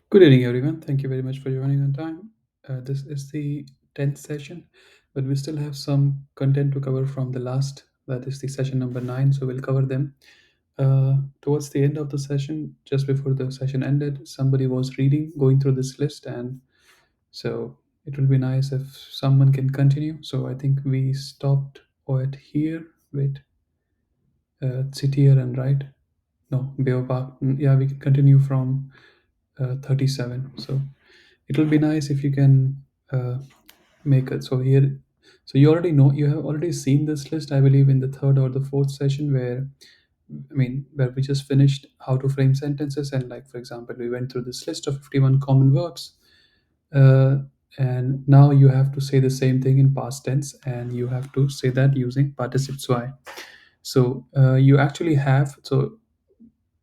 Good evening, everyone. Thank you very much for joining on time. This is the 10th session, but we still have some content to cover from the last, that is the session number 9. So we'll cover them. Towards the end of the session, just before the session ended, somebody was reading, going through this list, and so it will be nice if someone can continue. So I think we stopped at here. Wait, sit here and write. No, Beopak. Yeah, we can continue from 37. So it will be nice if you can uh, make it. So here, so you already know, you have already seen this list, I believe, in the third or the fourth session where, I mean, where we just finished how to frame sentences. And like, for example, we went through this list of 51 common verbs. Uh, and now you have to say the same thing in past tense, and you have to say that using participle I. So you actually have, so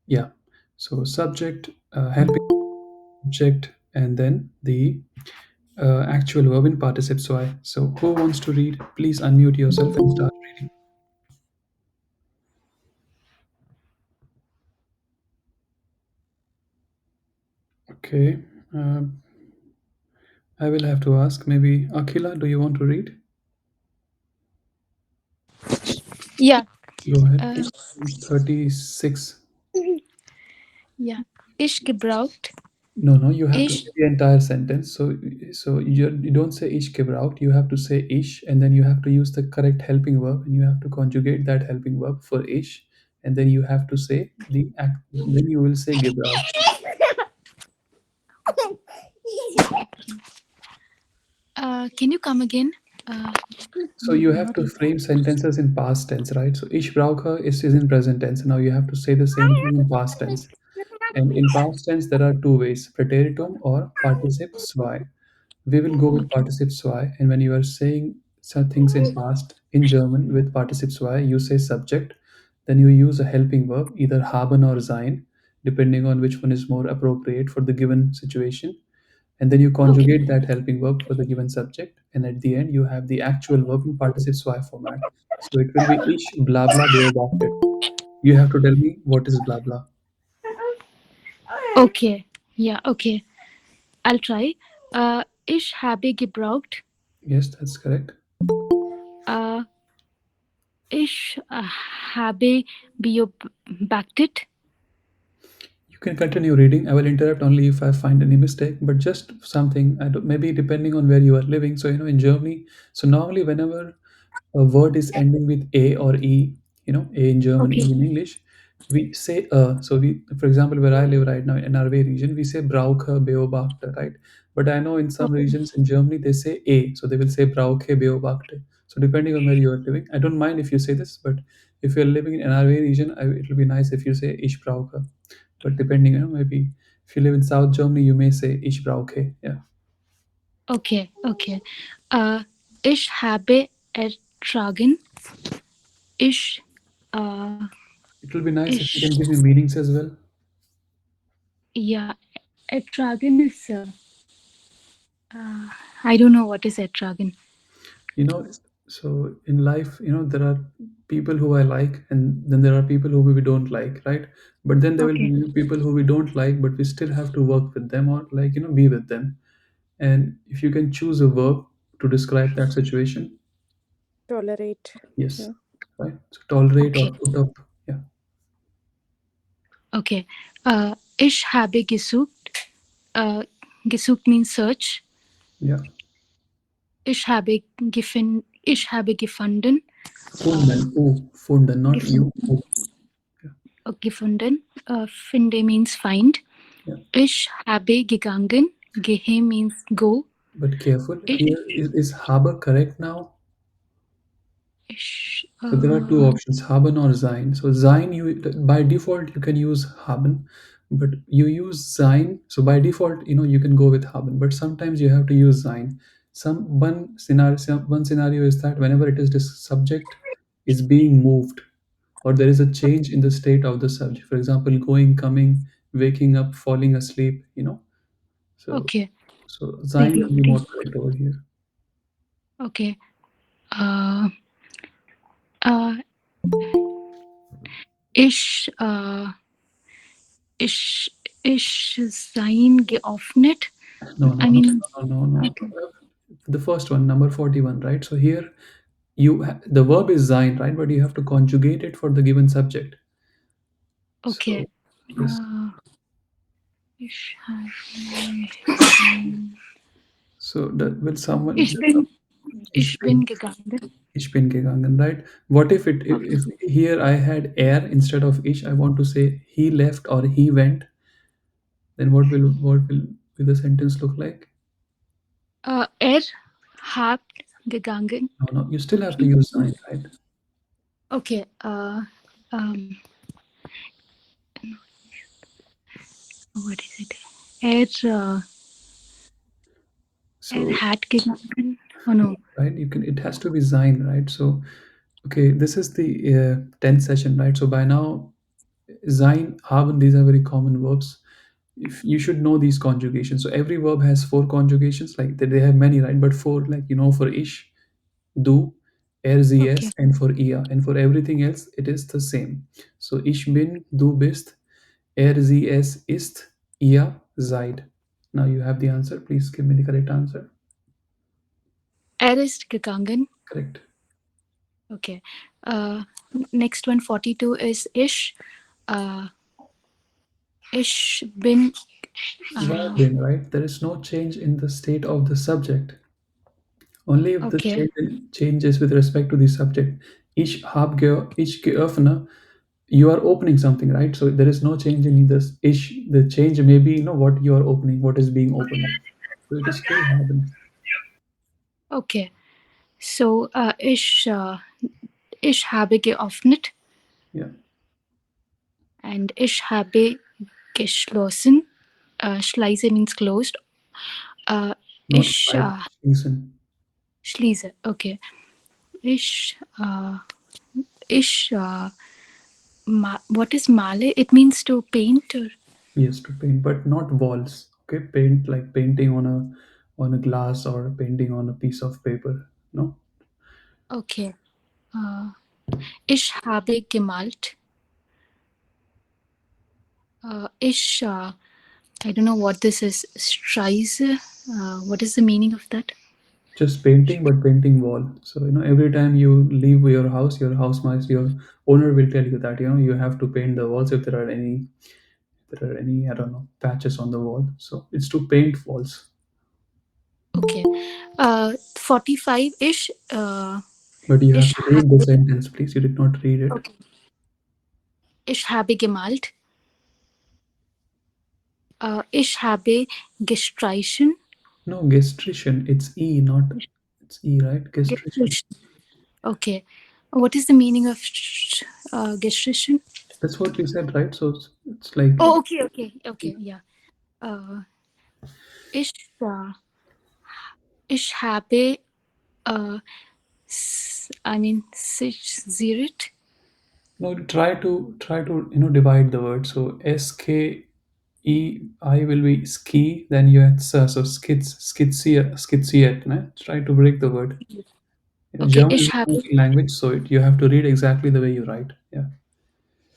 yeah, so subject, helping object, and then the actual verb in participle I. So who wants to read? Please unmute yourself and start reading. Okay. Um, I will have to ask. Maybe Akila, do you want to read? Yeah. Go ahead, Uh, please. 36. yeah. Ich gebraucht. No, no, you have to say Ich. the entire sentence. So you don't say ich gebraucht. You have to say ich, and then you have to use the correct helping verb, and you have to conjugate that helping verb for ich, and then you have to say the act. Then you will say gebraucht. Can you come again? Uh, So you have Not to able. frame sentences in past tense, right? So ich brauche is in present tense. Now you have to say the same thing in past tense. And in past tense, there are two ways: preteritum or participe zwei. We will go with Okay. participe zwei. And when you are saying some things in past in German with participe zwei, you say subject. Then you use a helping verb, either haben or sein, depending on which one is more appropriate for the given situation, and then you Okay. conjugate that helping verb for the given subject, and at the end you have the actual verb in participle zwei format. So it will be ich blah blah beobachtet. You have to tell me what is blah blah. Okay. Yeah. Okay. I'll try. Ich habe gebraucht. Yes, that's correct. Uh, ich habe beobachtet. You can continue reading. I will interrupt only if I find any mistake, but just something. I don't, maybe depending on where you are living. So in Germany, so normally whenever a word is ending with a or e, a in German, e Okay. in English, we say so we, for example, where I live right now in our region, we say brauche beobachte, right? But I know in some Okay. regions in Germany they say a, so they will say brauche beobachte. So depending on where you are living, I don't mind if you say this, but if you're living in NRW region, it will be nice if you say ich brauche. But depending, maybe if you live in South Germany, you may say ich brauche. Yeah, Okay. Okay. Uh, ich habe ertragen. Ich. Uh, it will be nice if you ich. can give me meanings as well. Yeah. Ertragen is. Uh, I don't know what is ertragen. you know so in life, there are people who I like, and then there are people who we don't like, right? But then there will Okay. be people who we don't like, but we still have to work with them, or like, be with them. And if you can choose a verb to describe that situation. Tolerate. Yes, Yeah. right, so tolerate or Okay. put up. Yeah, Okay. Ich habe gesucht. Gesucht means search. yeah. Ich habe gefunden. Funden, funden, not you. Gefunden. Oh, yeah, Gefunden. Finde means find. yeah. Ich habe gegangen. Gehe means go. But careful Ich. here, is harbor correct now? Ich. So there are two options, haben or sein. So sein, you by default you can use haben, but you use sein. So by default, you can go with haben, but sometimes you have to use sein. One scenario is that whenever it is this subject is being moved, or there is a change in the state of the subject. For example, going, coming, waking up, falling asleep. So Okay. sein Maybe. will be more correct over here. Okay. Uh, uh, ich. Ich. Ich sein geöffnet. No, no, I no, mean, no, no, no. okay. The first one, number 41, right? So here the verb is sein, right? But you have to conjugate it for the given subject. Okay. So yes. Uh, ich habe. So will someone Ich bin, ich ich bin bin gegangen. ich bin gegangen, right? What if if Okay. here I had er instead of ich, I want to say he left or he went, then what will the sentence look like? Er hat gegangen. No, no, you still have to use sein, right? Okay. Um, what is it? Er So hat gegangen. Oh no. right, you can it has to be sein, right? So okay, this is the 10th session, right? So by now sein, haben, these are very common verbs. If you should know these conjugations. So every verb has four conjugations, like they have many, right? But four, like for ish, du, er, sie, Okay. es, and for ia. And for everything else, it is the same. So ich bin, du bist, er, sie, es, ist, ihr seid. Now you have the answer. Please give me the correct answer. Er ist gegangen. Correct. Okay. Uh, Next one, 42 is ich. Uh, Ich bin. Why Uh, then, right? There is no change in the state of the subject. Only if the okay. changes with respect to the subject. Ich geöffne, you are opening something, right? So there is no change in this. The change may be, what you are opening, what is being opened. So it is still haben. Okay. So, ich habe geöffnet Yeah. and ich habe geschlossen. Schließe means closed. Uh, Not ich right. Listen. schließe. Okay. Ich, uh, what is male? It means to paint. Or, Yes, to paint, but not walls. Okay, paint like painting on a glass or painting on a piece of paper. No. okay. Uh, Ich habe gemalt. Ich, I don't know what this is. Streise. What is the meaning of that? Just painting, but painting wall. So every time you leave your house mice, your owner will tell you that you have to paint the walls if there are any, I don't know, patches on the wall. So it's to paint walls. Okay. 45 ish. But you have Ich to read the habe, sentence, please. You did not read it. okay. Ich habe gemalt. Ich habe gestrichen. No, gestration, it's e, not it's e, right? Gestration. Gestrichen. Okay. What is the meaning of gestrichen? That's what we said, right? So it's like Oh, okay, okay, okay, yeah. Uh, ich, uh, ich habe, uh, I mean, zirit. no, try to divide the word. So ski will be ski, then you had so skidsiet, ne? Try to break the word. Okay, German is ich a habe, funky language, so you have to read exactly the way you write. Yeah.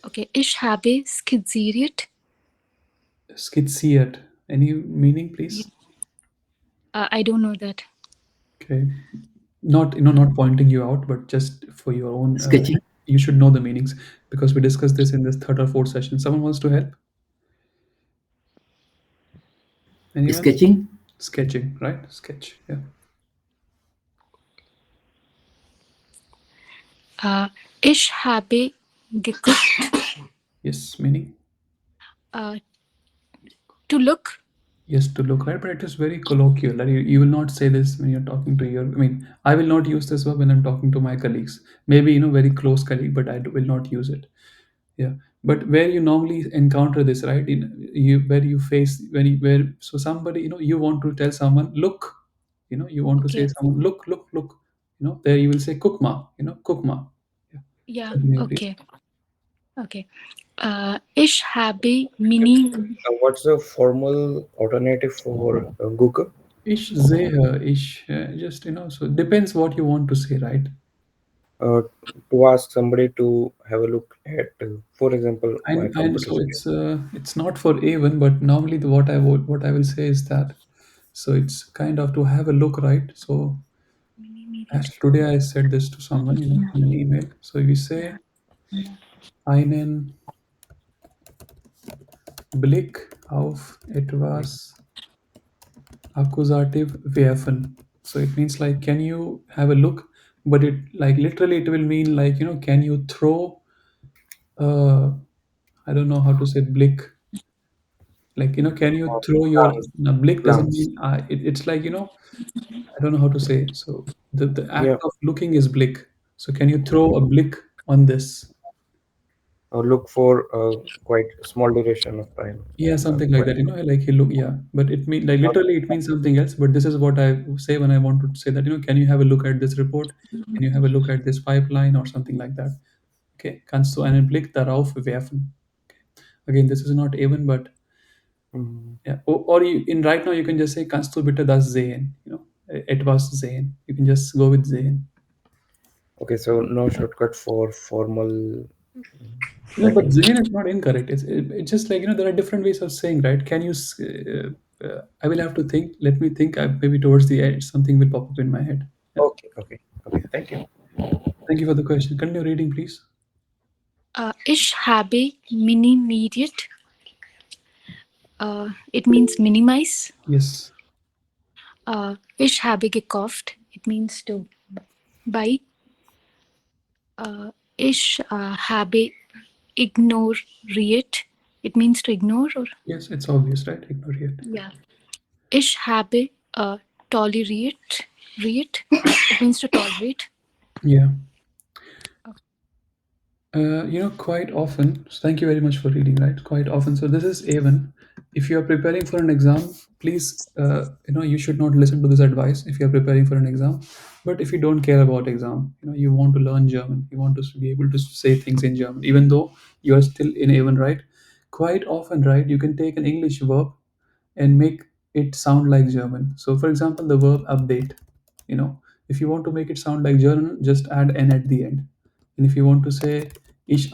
okay, ich habe skizziert. Skidsiet. Any meaning, please? I don't know that. Okay. Not pointing you out, but just for your own, Sketching. you should know the meanings because we discussed this in this third or fourth session. Someone wants to help? Anyone? Sketching. Sketching, right? Sketch. Yeah. Ich habe geguckt. Yes, meaning. Uh, to look. Yes, to look right, but it is very colloquial. Like you will not say this when you're talking to your. I mean, I will not use this verb when I'm talking to my colleagues. Maybe very close colleague, but will not use it. Yeah, but where you normally encounter this, right? Where you face where so somebody you want to tell someone look, you want to say Okay. someone look. There you will say cookma. Cookma. Yeah, Yeah. continue please. Okay. Okay. Ich habe mini. What's the formal alternative for Google? Ich sehe, just so it depends what you want to say, right? uh, to ask somebody to have a look at, for example, my And computer so screen. it's not for A1, but normally what I will say is that, so it's kind of to have a look, right? So as today I said this to someone, in an email. So we say einen Blick auf etwas Accusative werfen. So it means like, can you have a look? But it, like, literally it will mean like, can you throw, uh, I don't know how to say Blick. Like, can you Or throw your, glance, no, Blick doesn't glance. mean, it's like, I don't know how to say. So the Yeah, act of looking is Blick. So can you throw a Blick on this? or look for a quite small duration of time. Yeah, something like Quite. that, like he look, yeah. But it mean like literally it means something else. But this is what I say when I want to say that, can you have a look at this report? Can you have a look at this pipeline or something like that? Okay. Kannst du einen Blick darauf werfen? Again, this is not even, but Mm. yeah. Or you, in right now you can just say kannst du bitte das sehen? Etwas sehen. You can just go with sehen. Okay, so no shortcut for formal No, but settings. Zain is not incorrect. It's just like, there are different ways of saying, right? I will have to think. Let me think. Maybe towards the end, something will pop up in my head. Yeah. Okay, okay, okay. Thank you. Thank you for the question. Continue reading, please. Ich habe minimiert. It means minimize. Yes. Ich habe gekauft. It means to buy. Ich habe ignoriert. It means to ignore or Yes, it's obvious, right? Ignore it. yeah. Ich habe toleriert. It means to tolerate. Yeah. Quite often, so thank you very much for reading, right? Quite often. So this is A1. If you are preparing for an exam, please, you should not listen to this advice if you are preparing for an exam. But if you don't care about exam, you want to learn German, you want to be able to say things in German, even though you are still in A1, right? Quite often, right, you can take an English verb and make it sound like German. So, for example, the verb update, you know, if you want to make it sound like German, just add n at the end. And if you want to say if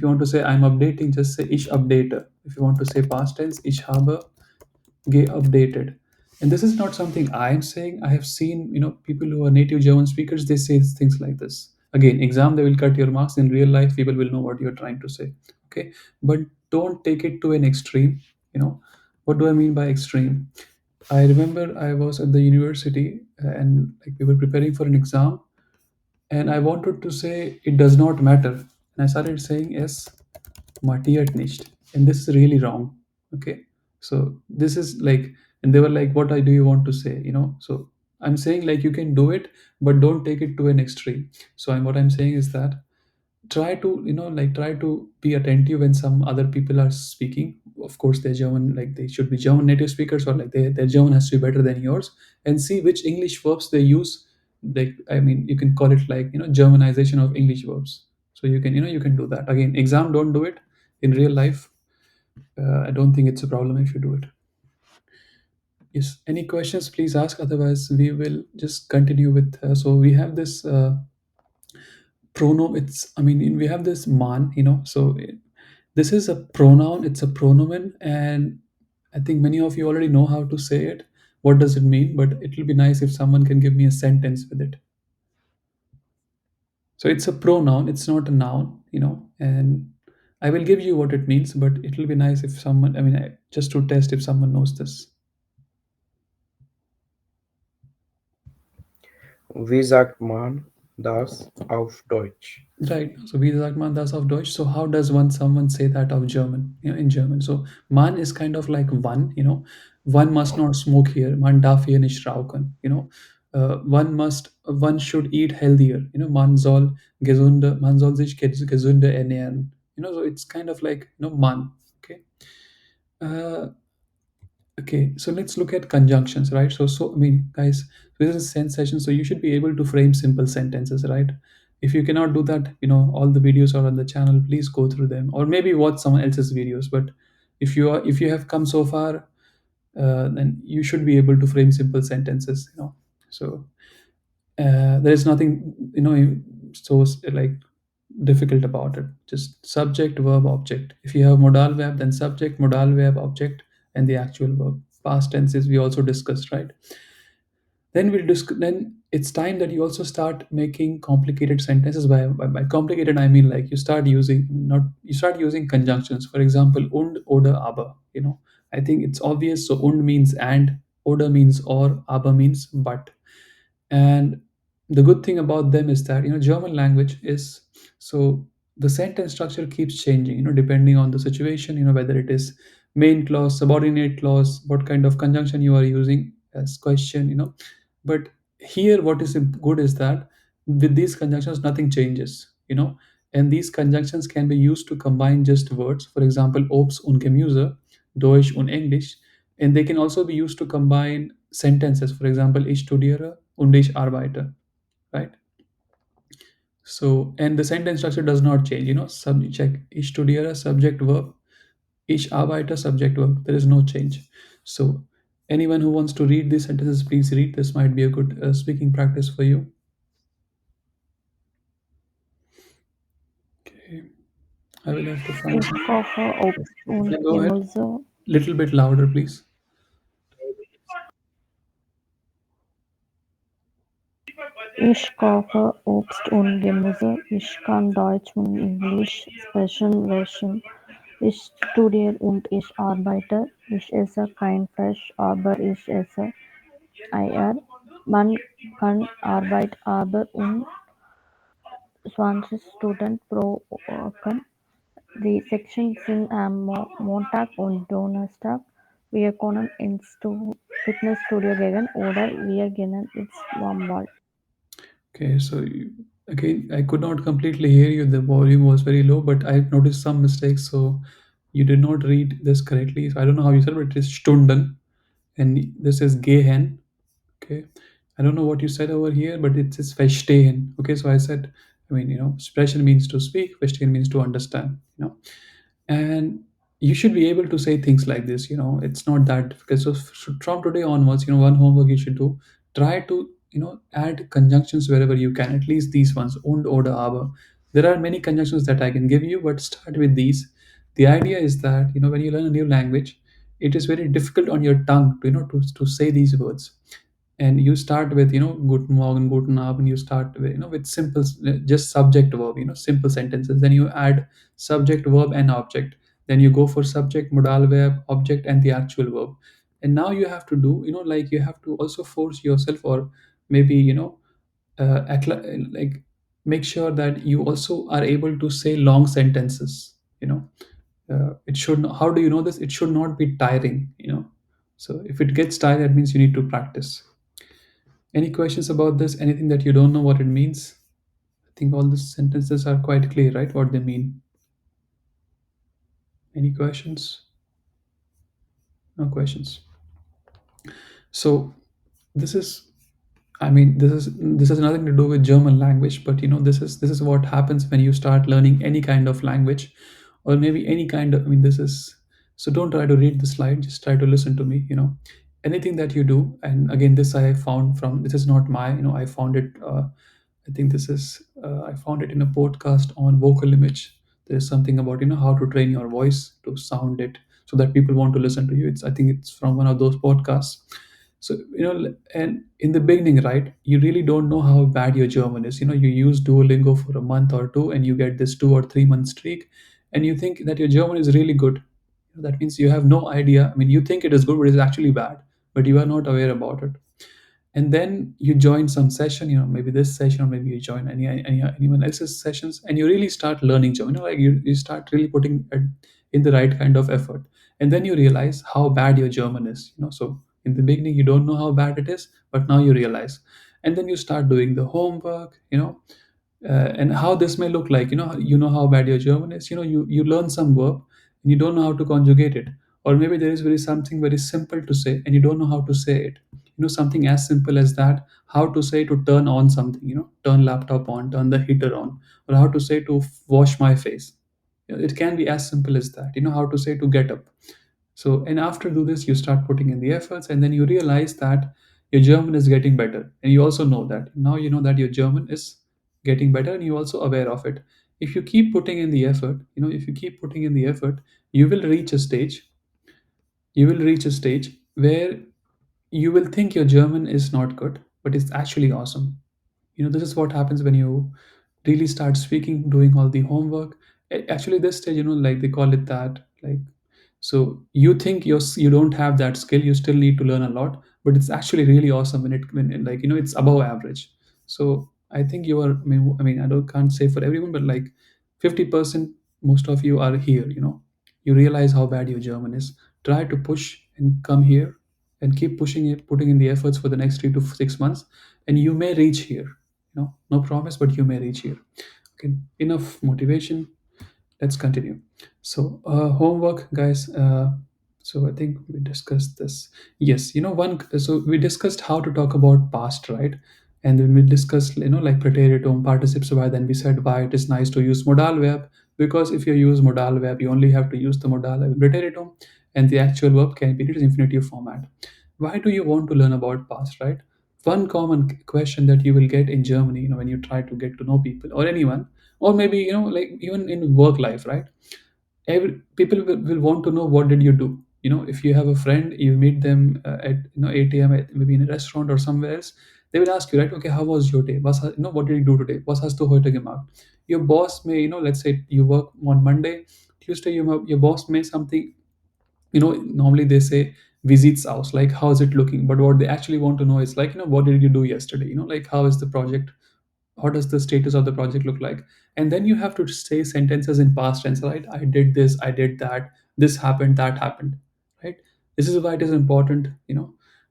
you want to say I'm updating, just say ich update. If you want to say past tense, ich habe updated. And this is not something I'm saying. I have seen, people who are native German speakers, they say things like this. Again, exam, they will cut your marks. In real life, people will know what you're trying to say. Okay. But don't take it to an extreme. What do I mean by extreme? I remember I was at the university, and like we were preparing for an exam, and I wanted to say it does not matter. And I started saying es mattert nicht. And this is really wrong. Okay. So this is like, and they were like, what do you want to say? So I'm saying like you can do it, but don't take it to an extreme. So what I'm saying is that try to, try to be attentive when some other people are speaking. Of course, they're German, like they should be German native speakers, or like their German has to be better than yours, and see which English verbs they use. Like, I mean, you can call it like, Germanization of English verbs. So you can, you can do that. Again, exam, don't do it. In real life, I don't think it's a problem if you do it. Yes. Any questions, please ask. Otherwise, we will just continue with. So we have this pronoun. We have this man. So this is a pronoun. It's a pronomen, and I think many of you already know how to say it. What does it mean? But it will be nice if someone can give me a sentence with it. So it's a pronoun. It's not a noun. And I will give you what it means. But it will be nice if someone. Just to test if someone knows this. Wie sagt man das auf Deutsch? Right. So wie sagt man das auf Deutsch? So how does someone say that of German? In German. So man is kind of like one. One must not smoke here. Man darf hier nicht rauchen. One should eat healthier. Man soll sich gesünder ernähren. So it's kind of like, man. Okay. Uh, Okay, so let's look at conjunctions, right? Guys, this is a sense session, so you should be able to frame simple sentences, right? If you cannot do that, all the videos are on the channel. Please go through them, or maybe watch someone else's videos. But if you have come so far, then you should be able to frame simple sentences. So there is nothing, like difficult about it. Just subject, verb, object. If you have modal verb, then subject, modal verb, object, and the actual verb. Past tenses we also discussed, right? Then it's time that you also start making complicated sentences. By complicated I mean like you start using not you start using conjunctions. For example, und, oder, aber. I think it's obvious. So und means and, oder means or, aber means but. And the good thing about them is that German language is so the sentence structure keeps changing, depending on the situation, whether it is main clause, subordinate clause, what kind of conjunction you are using as question, but here what is good is that with these conjunctions nothing changes, and these conjunctions can be used to combine just words. For example, Obst und Gemüse, Deutsch und English. And they can also be used to combine sentences. For example, ich studiere und ich arbeite, right? So, and the sentence structure does not change, subject check, ich studiere, subject verb, ich arbeite, subject verb. There is no change. So, anyone who wants to read these sentences, please read. This might be a good speaking practice for you. Okay. I will have to find Ich some. koche Obst und Yeah, go ahead. Gemüse. Little bit louder, please. Ich koche Obst und Gemüse. Ich kann Deutsch und Englisch sprechen. Ich studiere und ich arbeite. Ich esse kein Fleisch, aber ich esse Eier. Man kann Arbeit aber und 20 Stunden pro Woche. Die Sections sind am Montag und Donnerstag. Wir können ins Fitnessstudio gehen oder wir gehen ins Schwimmbad. Okay, so again, I could not completely hear you. The volume was very low, but I noticed some mistakes. So you did not read this correctly. So I don't know how you said, but it is Stunden, and this is Gehen. Okay, I don't know what you said over here, but it says Verstehen. Okay, so I said, I mean, sprechen means to speak, Verstehen means to understand. And you should be able to say things like this. It's not that difficult. So from today onwards, one homework you should do, try to add conjunctions wherever you can, at least these ones, und, oder, aber. There are many conjunctions that I can give you, but start with these. The idea is that when you learn a new language, it is very difficult on your tongue to to say these words. And you start with guten morgen, guten abend. You start with with simple, just subject verb, simple sentences. Then you add subject, verb, and object. Then you go for subject, modal verb, object, and the actual verb. And now you have to do, like you have to also force yourself, or maybe like make sure that you also are able to say long sentences. It should not, how do you know this? It should not be tiring. So if it gets tired, that means you need to practice. Any questions about this? Anything that you don't know what it means? I think all the sentences are quite clear, right? What they mean. Any questions? No questions. So this is, I mean, this has nothing to do with German language, but this is what happens when you start learning any kind of language, or maybe any kind of. I mean, this is, so don't try to read the slide. Just try to listen to me. Anything that you do, and again, this I found from. This is not my. I found it. I think this is. I found it in a podcast on vocal image. There's something about how to train your voice to sound it so that people want to listen to you. I think it's from one of those podcasts. So and in the beginning, right, you really don't know how bad your German is. You use Duolingo for a month or two, and you get this 2 or 3 month streak, and you think that your German is really good. That means you have no idea. I mean, you think it is good, but it's actually bad, but you are not aware about it. And then you join some session, maybe this session, or maybe you join anyone else's sessions, and you really start learning German. Like you start really putting it in the right kind of effort, and then you realize how bad your German is. So in the beginning you don't know how bad it is, but now you realize, and then you start doing the homework. And how this may look like, you know how bad your German is. You learn some verb and you don't know how to conjugate it, or maybe there is something very simple to say and you don't know how to say it. Something as simple as that, how to say to turn on something, turn laptop on, turn the heater on, or how to say to wash my face. It can be as simple as that. How to say to get up. So, and after do this, you start putting in the efforts, and then you realize that your German is getting better, and you also know that now you know that your German is getting better, and you're also aware of it. If you keep putting in the effort, if you keep putting in the effort, you will reach a stage. You will reach a stage where you will think your German is not good, but it's actually awesome. This is what happens when you really start speaking, doing all the homework. Actually, this stage, like they call it that, like, so you think you don't have that skill, you still need to learn a lot, but it's actually really awesome when like it's above average. So I think you are. I mean, I don't can't say for everyone, but like 50%, most of you are here. You realize how bad your German is. Try to push and come here, and keep pushing it, putting in the efforts for the next 3 to 6 months, and you may reach here. No promise, but you may reach here. Okay, enough motivation. Let's continue. So homework, guys. So I think we discussed this. Yes, one. So we discussed how to talk about past, right? And then we discussed, like preteritum, participium. So then we said why it is nice to use modal verb, because if you use modal verb, you only have to use the modal verb in preteritum, and the actual verb can be in its infinitive format. Why do you want to learn about past, right? One common question that you will get in Germany, when you try to get to know people or anyone, or maybe like even in work life, right? Every people will want to know what did you do. If you have a friend, you meet them at 8 a.m. at maybe in a restaurant or somewhere else, they will ask you, right? Okay, how was your day? What did you do today? Was hast du heute gemacht? Your boss may, let's say you work on Monday, Tuesday, your boss may something, normally they say visits house, like how is it looking, but what they actually want to know is like, what did you do yesterday, like how is the project, how does the status of the project look like. And then you have to say sentences in past tense, right? I did this, I did that, this happened, that happened, right? This is why it is important.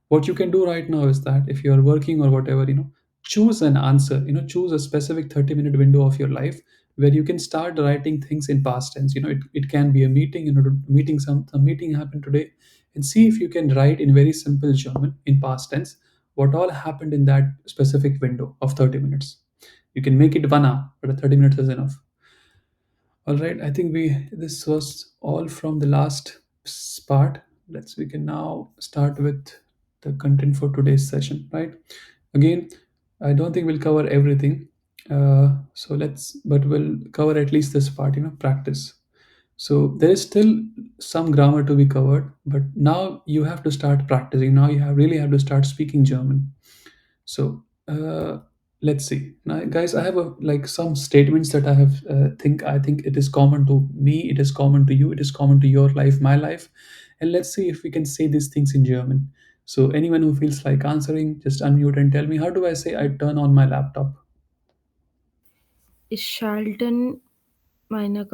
What you can do right now is that if you are working or whatever, choose an answer, choose a specific 30-minute window of your life where you can start writing things in past tense. It can be a meeting, meeting, a meeting happened today, and see if you can write in very simple German in past tense what all happened in that specific window of 30 minutes. You can make it 1 hour, but 30 minutes is enough. All right, I think this was all from the last part. We can now start with the content for today's session, right? Again, I don't think we'll cover everything. But we'll cover at least this part, practice. So there is still some grammar to be covered, but now you have to start practicing. Now you really have to start speaking German. So let's see. Now, guys, I have like some statements that I think it is common to me. It is common to you. It is common to your life, my life, and let's see if we can say these things in German. So anyone who feels like answering, just unmute and tell me, how do I say I turn on my laptop? Ich schalten meine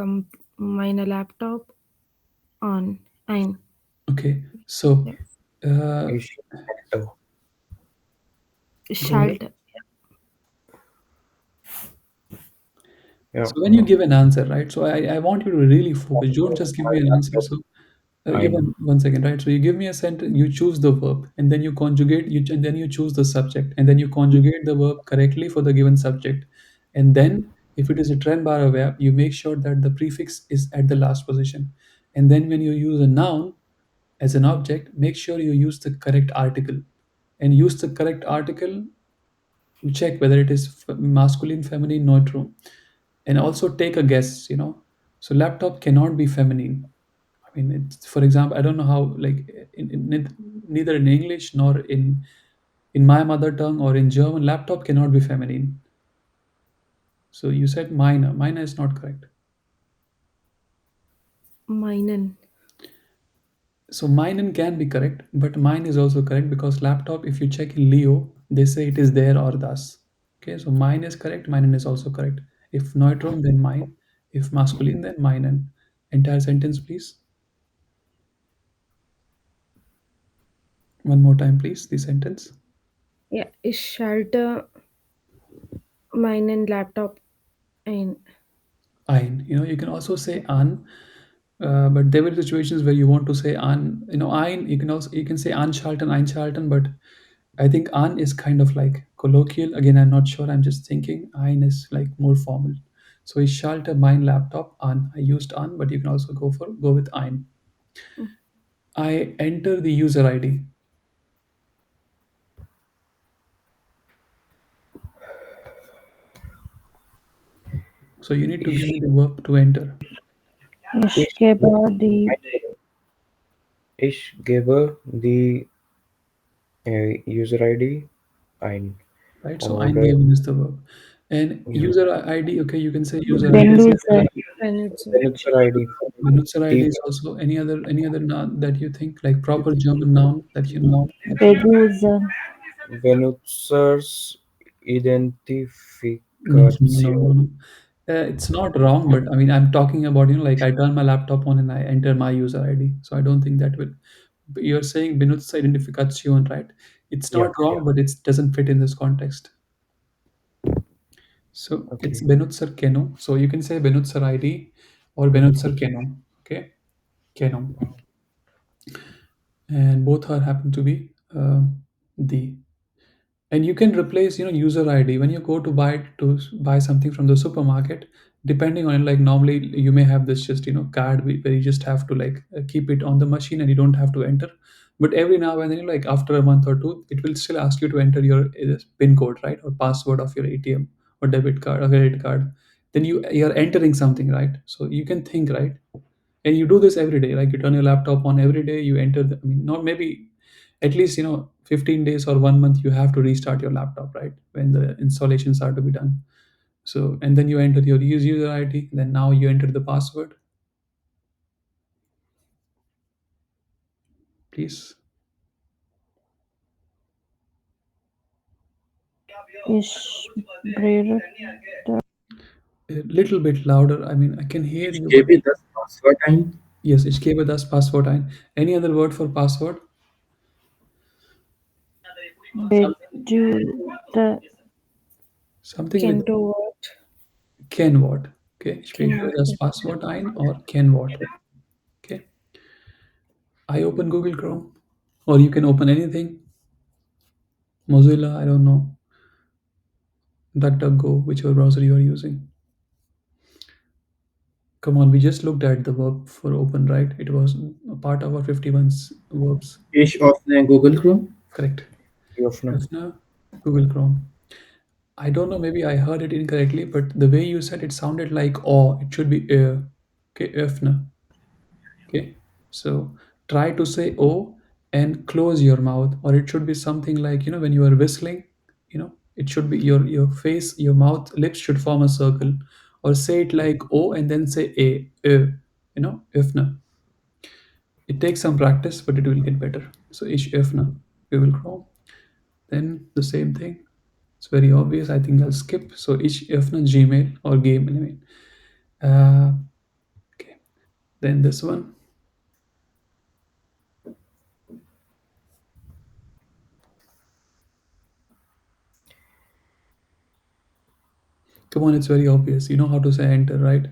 Laptop on ein. Okay. So Ja. uh, You should, Ich go ahead. schalte. yeah, So when you give an answer, right? So I want you to really focus. Don't just give me an answer. So give I one second, right? So you give me a sentence, you choose the verb, and then you conjugate, and then you choose the subject, and then you conjugate the verb correctly for the given subject. And then if it is a trennbare verb, you make sure that the prefix is at the last position. And then when you use a noun as an object, make sure you use the correct article. And use the correct article, check whether it is masculine, feminine, neutral, and also take a guess. So laptop cannot be feminine. I mean, for example, I don't know how, like, neither in English nor in my mother tongue or in German, laptop cannot be feminine. So you said meine. Meine is not correct. Meinen. So meinen can be correct, but mine is also correct because laptop, if you check in Leo, they say it is there or thus. Okay, so mine is correct, meinen is also correct. If neutrum, then mine. If masculine, then meinen. Entire sentence, please. One more time, please, the sentence. Ja, ich schalte meinen Laptop ein. Ein. You can also say an, but there were situations where you want to say an. Ein. You can say anschalten, einschalten, but I think an is kind of like colloquial. Again, I'm not sure. I'm just thinking. Ein is like more formal. So ich schalte mein Laptop an. I used an, but you can also go with ein. I enter the user ID. So you need to give me the verb to enter, Ich Ich, gebe die ich gebe die user ID ein right? So or eingeben is the verb. And yeah, user ID, okay, you can say user ID. Benutzer, Benutzer. benutzer ID. Benutzer ID Die is also any other noun that you think like proper German noun that you know. Benutzen, Benutzers No, no, no, Identifikation. no, no. It's not wrong, but I mean, I'm talking about, like I turn my laptop on and I enter my user ID. So I don't think that will. But you're saying Benutzer Identifikation, right? It's Yeah, not wrong, but it doesn't fit in this context. So it's okay. Benutzer Keno. So you can say Benutzer ID or Benutzer Keno. Okay, Keno, and both are happen to be the. And you can replace user id when you go to buy something from the supermarket. Depending on it, like normally you may have this just card where you just have to like keep it on the machine and you don't have to enter. But every now and then, like after a month or two, it will still ask you to enter your pin code, right, or password of your atm or debit card or credit card. Then you're entering something, right? So you can think, right? And you do this every day, like you turn your laptop on every day, you enter I mean, not maybe at least 15 days or 1 month you have to restart your laptop, right, when the installations are to be done. So and then you enter your user id, then now you enter the password, please. ich brauche A little bit louder, I mean, I can hear Ich you, but gebe das Passwort ein. yes, ich gebe das passwort ein. Any other word for password? Something, Benutzen, something with Kento what? can what. Okay, ich Ken gebe what? das passwort ein or can what. Okay, I open Google Chrome, or you can open anything, Mozilla, I don't know, DuckDuckGo, whichever browser you are using. Come on, we just looked at the verb for open, right? It was a part of our 51's verbs. Ich öffne Google Chrome. Correct. Öffnen. Öffne Google Chrome. I don't know, maybe I heard it incorrectly, but the way you said it sounded like oh, it should be okay, öffne. Okay. So try to say oh and close your mouth, or it should be something like, when you are whistling, it should be your face, your mouth, lips should form a circle, or say it like oh and then say öffne. It takes some practice, but it will get better. So ich öffne Google Chrome. Then the same thing. It's very obvious. I think I'll skip. So ich öffne Gmail or game. I mean, uh, okay. Then this one. Come on, it's very obvious. You know how to say enter, right?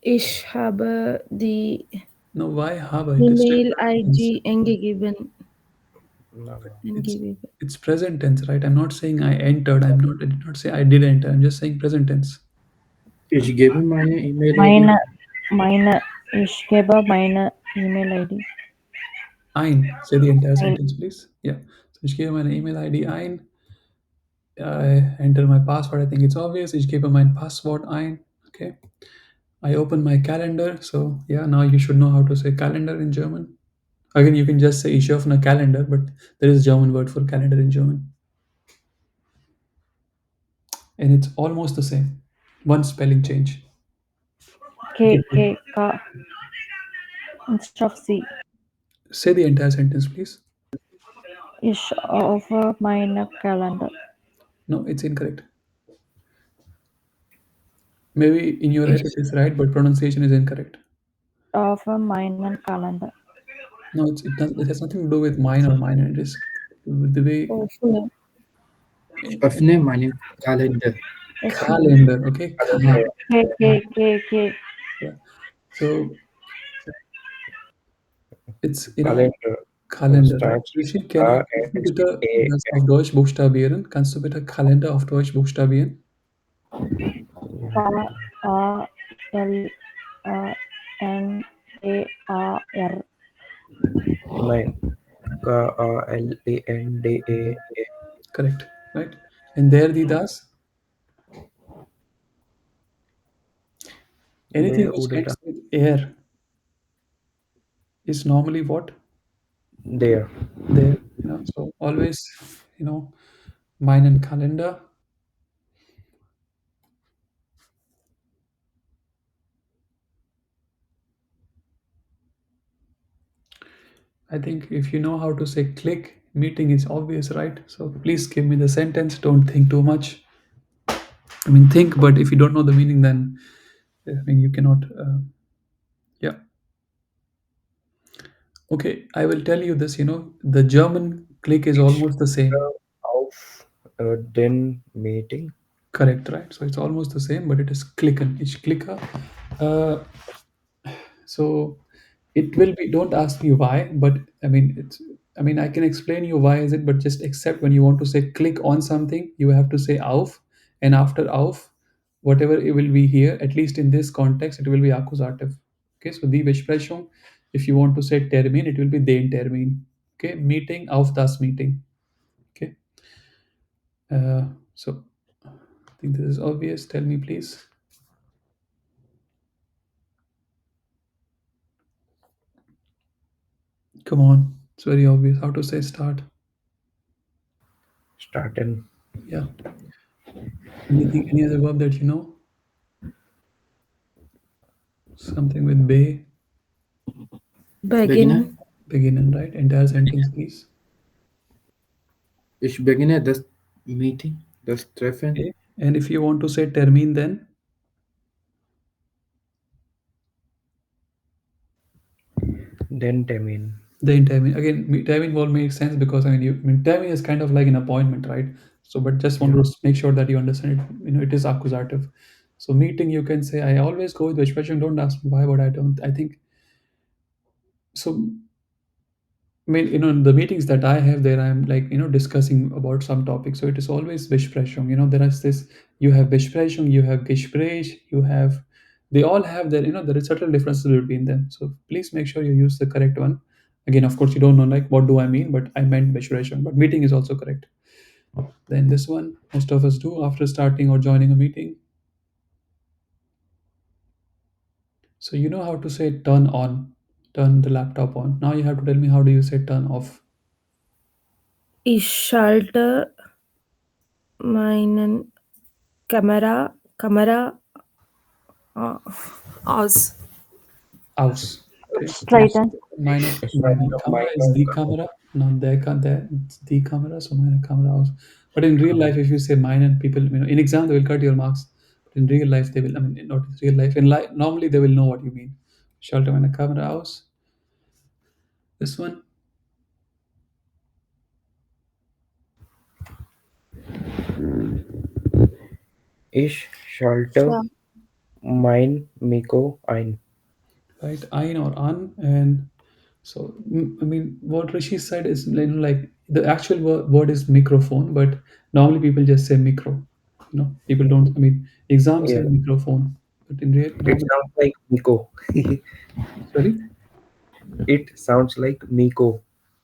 Ich habe die No, why habe? It is still E-Mail present tense. ID eingegeben. No, It's Eingegeben. it's present tense, right? I'm not saying I entered. I did not say I did enter. I'm just saying present tense. Ich gebe meine E-Mail-ID. ich gebe meine E-Mail-ID Ein. Say the entire ein. sentence, please. Yeah. So ich gebe meine E-Mail ID ein. I enter my password. I think it's obvious. Ich gebe mein Passwort ein. Okay. I open my calendar. So yeah, now you should know how to say calendar in German. Again, you can just say ich öffne calendar, but there is a German word for calendar in German, and it's almost the same. One spelling change. Okay. K instead of C. Say the entire sentence, please. Ich öffne meine Kalender. No, it's incorrect. Maybe in your head Ich, it is right, but pronunciation is incorrect. Öffne meinen Kalender. No, it has nothing to do with mine or minor. It is with the way offene. Ich öffne meinen Kalender. calendar. Okay, Kalender. K. yeah. So it's Kalender. Kalender, right? Starts with Rishi, K kannst and du ends with bitte A. das auf Deutsch buchstabieren? Kannst du bitte Kalender auf Deutsch buchstabieren? Kalendar. Nein. Kalenda. Correct, right? And there the das. Anything Der which oder da. ends with air is normally what? Der. There, you know. So always, you know, mine and calendar. I think if you know how to say click, meeting is obvious, right? So please give me the sentence. Don't think too much. I mean, think, but if you don't know the meaning, then I mean, you cannot. Yeah. Okay, I will tell you this. You know, the German click is Ich almost the same. auf den Meeting. Correct, right? So it's almost the same, but it is klicken. Ich klicke. Uh, so it will be. Don't ask me why, but I mean, it's. I mean, I can explain you why is it, but just accept when you want to say click on something, you have to say auf, and after auf, whatever it will be here, at least in this context, it will be accusative. Okay, so die Besprechung. If you want to say Termin, it will be den Termin. Okay, meeting auf das Meeting. Okay, so I think this is obvious. Tell me, please. Come on, it's very obvious how to say start. Starten. Yeah. Anything, any other verb that you know? Something with be, Beginne. begin, beginnen, right? Entire sentence, please. Ich beginne das Meeting, das Treffen. Okay. And if you want to say termin, then Den Termin. then termin. Again, termin will make sense because I mean, termin is kind of like an appointment, right? So, but just want Yeah. to make sure that you understand it. You know, it is accusative. So, meeting, you can say, I always go with which question. Don't ask me why, but I don't. I think so. I mean, you know, the meetings that I have there, I'm like, you know, discussing about some topic. So it is always Besprechung. You know, there is this, you have Besprechung, you have Gespräch, you have, they all have their, you know, there is subtle differences between them. So please make sure you use the correct one. Again, of course, you don't know like what do I mean, but I meant Besprechung, but meeting is also correct. Then this one, most of us do after starting or joining a meeting. So you know how to say turn on, turn the laptop on. Now you have to tell me how do you say turn off. ich schalte meinen Kamera uh, aus. Aus. Okay. Straighten. Meine, Ich die schalte Kamera is meine the camera, not der, it's the camera, so meine Kamera aus. But in real life, if you say mine and people, you know, in exam they will cut your marks. But in real life, they will, I mean, not in real life, in life, normally they will know what you mean. Schalte meine Kamera aus. This one, Ich schalte mein Mikro ein. right? Ein or an. And so, I mean, what Rishi said is, you know, like the actual word is microphone, but normally people just say micro. You know, people don't, I mean, exam Yeah. said microphone, but in real, It normal, sounds like Miko. sorry? It sounds like Miko.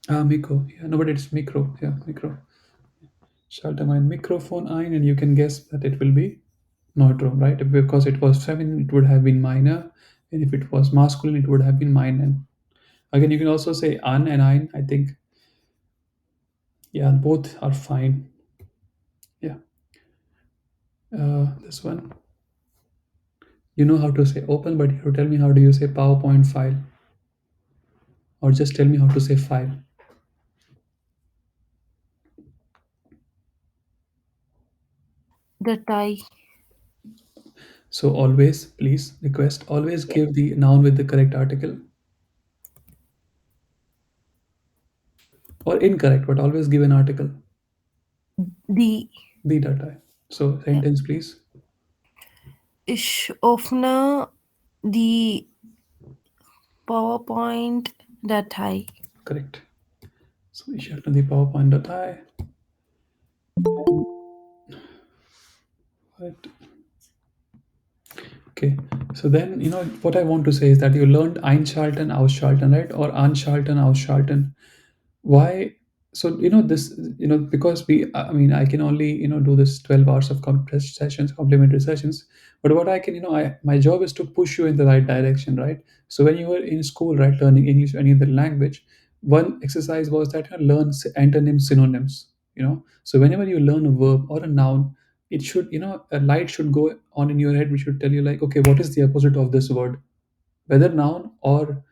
Ah, Miko. Yeah, no, but it's micro. Yeah, micro. Schalte mein Mikrofon ein, and you can guess that it will be neutrum, right? Because it was feminine, it would have been minor, and if it was masculine, it would have been minor. Again, you can also say an and ein. I think, yeah, both are fine. Yeah. This one, you know how to say open, but you tell me how do you say PowerPoint file, or just tell me how to say file. Datei. So always, please request, always give the noun with the correct article, or incorrect, but always give an article. Die. The data. So sentence, please. Ich öffne die PowerPoint-Datei. Correct. So ich öffne die PowerPoint-Datei. Right. Okay. So then, you know, what I want to say is that you learned einschalten, ausschalten, right? Or anschalten, ausschalten. Why? So this, because I mean, I can only do this 12 hours of compressed sessions, complementary sessions. But what I can, my job is to push you in the right direction, right? So when you were in school, right, learning English or any other language, one exercise was that learn antonyms, synonyms. So whenever you learn a verb or a noun, it should, a light should go on in your head which should tell you like, okay, what is the opposite of this word, whether noun or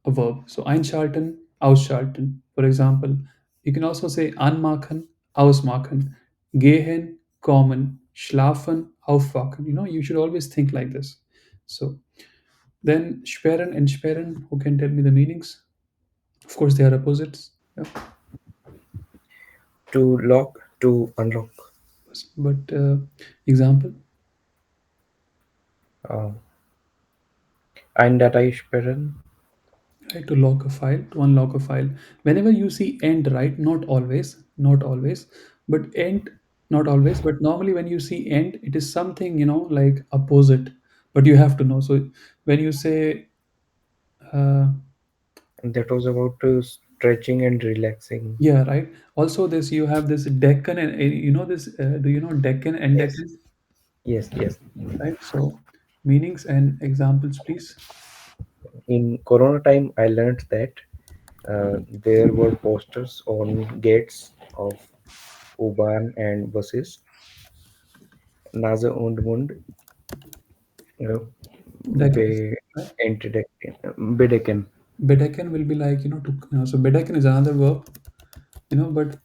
a verb. So einschalten, ausschalten. For example, you can also say anmachen, ausmachen, gehen, kommen, schlafen, aufwachen. You should always think like this. So then sperren and sperren, who can tell me the meanings? Of course, they are opposites. Yeah. To lock, to unlock. But example, Uh, Eindateisperren. right, to lock a file, to unlock a file. Whenever you see end, right, not always, but end, not always, but normally when you see end, it is something, like opposite, but you have to know. So when you say, uh, That was about stretching and relaxing. yeah, right. Also, this you have this Deccan and this. Do you know Deccan and Yes, Deccan, yes, yes. right? So meanings and examples, please. In Corona time, I learned that there were posters on gates of U-Bahn and buses. Nase und Mund, uh, Deccan, be right? Bedecken. Bedecken will be like to so Bedecken is another verb, but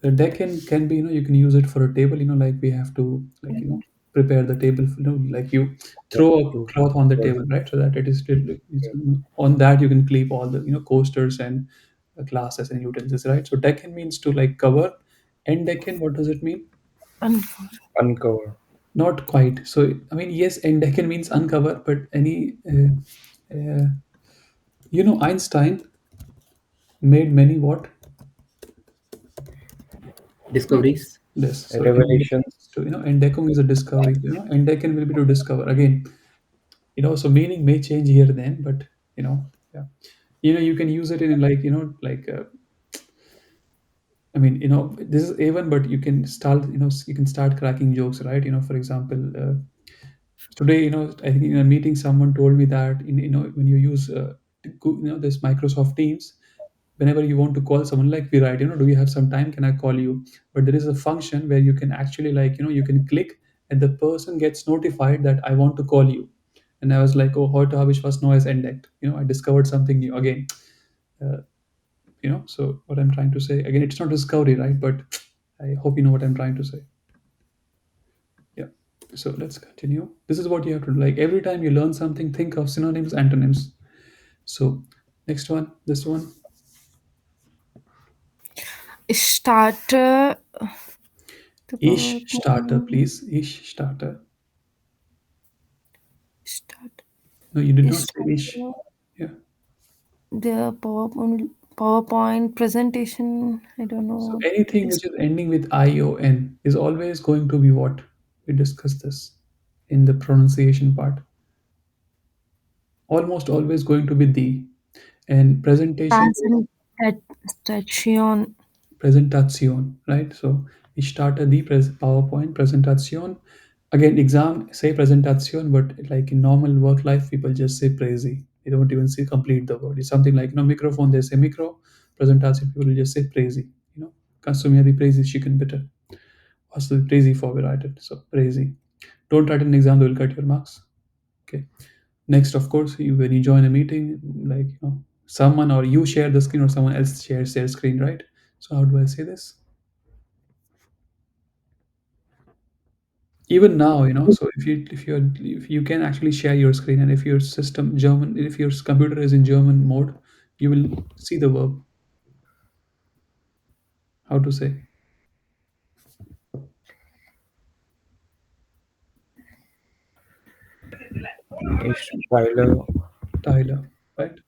the decan can be, you can use it for a table, like we have to like prepare the table, like you Yes, throw a to cloth on the yes, table, right, so that it is still it's, yes. on that you can keep all the coasters and glasses and utensils, right? So decan means to like cover, and decan, what does it mean? Uncover. Uncover. Not quite. So I mean, yes, and decan means uncover, but any Einstein made many what? Discoveries. This. So Revelations. to and decum is a discovery. And deccan will be to discover again. So meaning may change here then, but yeah, you can use it in like like I mean, this is A1, but you can start, you can start cracking jokes, right? For example, today, I think in a meeting someone told me that when you use this Microsoft Teams, whenever you want to call someone, like we write, do you have some time, can I call you? But there is a function where you can actually like you can click and the person gets notified that I want to call you. And I was like, oh, heute habe ich was Neues entdeckt. I discovered something new again. uh, so what I'm trying to say again, it's not discovery, right? But I hope you know what I'm trying to say. Yeah. So let's continue. This is what you have to do. Like every time you learn something, think of synonyms, antonyms. So next one, this one. Starter. The Ish starter, PowerPoint. please. Ish starter. Start. No, you did not say ish. Starter. Yeah. The PowerPoint presentation. I don't So know. anything Is which is ending with ion is always going to be what? We discussed this in the pronunciation part. Almost always going to be the. And presentation, presentation. presentation, right? So ich starte die PowerPoint Präsentation. Again, exam say presentation, but like in normal work life, people just say prezi. They don't even say complete the word. It's something like microphone. They say micro. Presentation, people will just say prezi. Kannst du mir die Prezi schicken bitte? Hast du die Prezi vorbereitet? So prezi. Don't write an exam; they will cut your marks. Okay. Next, of course, when you join a meeting, like someone or you share the screen or someone else shares their screen, right? So how do I say this? Even now, so if you can actually share your screen, and if your system German, if your computer is in German mode, you will see the verb. How to say Is Tyler. Tyler, right?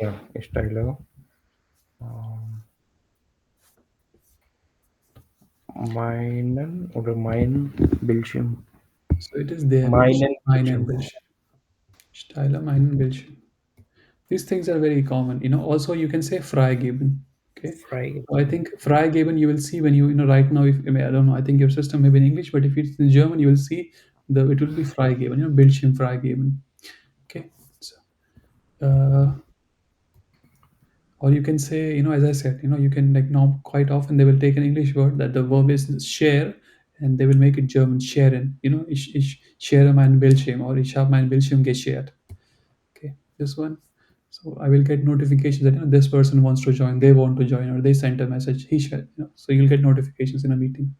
Yeah, is Tyler. Um, Meinen oder mein Bildschirm. So it is their Meinen meinen Bildschirm. Bildschirm. Tyler meinen Bildschirm. These things are very common. Also, you can say freigeben. Okay. Fry. So I think freigeben you will see when you right now, if I mean, I don't know, I think your system may be in English, but if it's in German you will see the it will be freigeben, Bildschirm freigeben. Okay. So, or you can say, as I said, you can, like, now quite often they will take an English word that the verb is share, and they will make it German sharen. Ich share meinen Bildschirm, or ich habe meinen Bildschirm geshared. Okay, this one. So I will get notifications that this person wants to join, they want to join, or they sent a message. He shared. So you'll get notifications in a meeting.